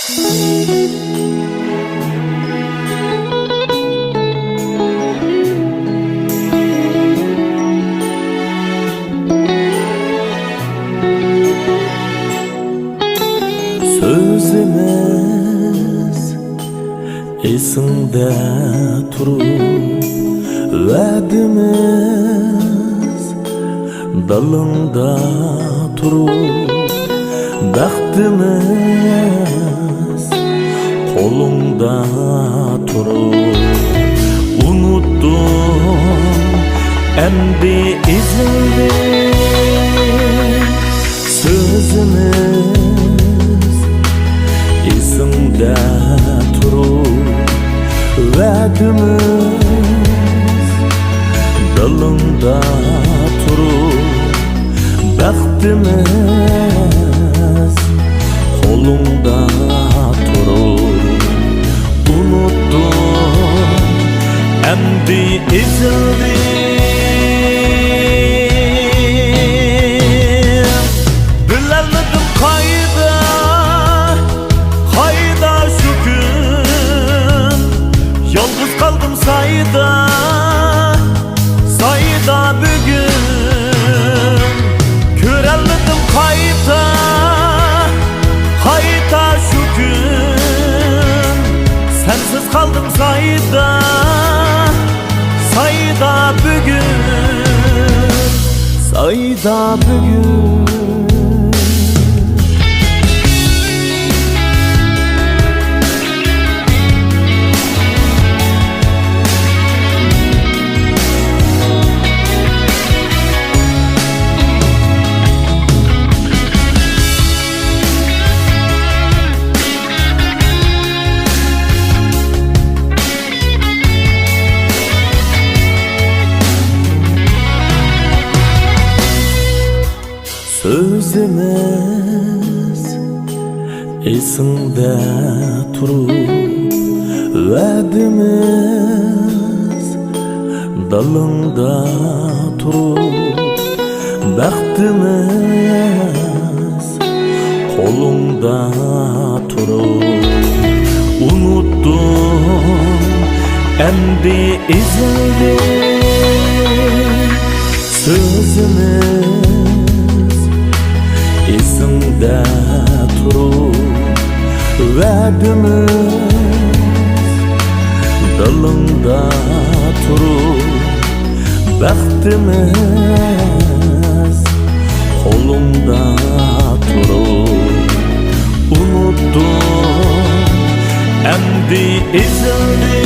Sözümüz esinde turur, vədimiz dalında turur, bəxtimiz kolunda turur. Unuttum endi izini, sözümüz esimde turur, vədimiz dalında turur, bəxtimiz kolunda turur. Unuttum endi izini, bilemedim kayda şu gün. Yalnız kaldım sayda bugün. Körelmedim kayda şu gün. Sensiz kaldım sayda bugün. Sayda bugün. Sözümüz esimde turur, vədimiz dalında turur, bəxtimiz kolunda turur. Unuttum endi izini, sözümüz esimde turur, vədimiz dalında turur, bəxtimiz kolunda turur. Unuttum endi izini,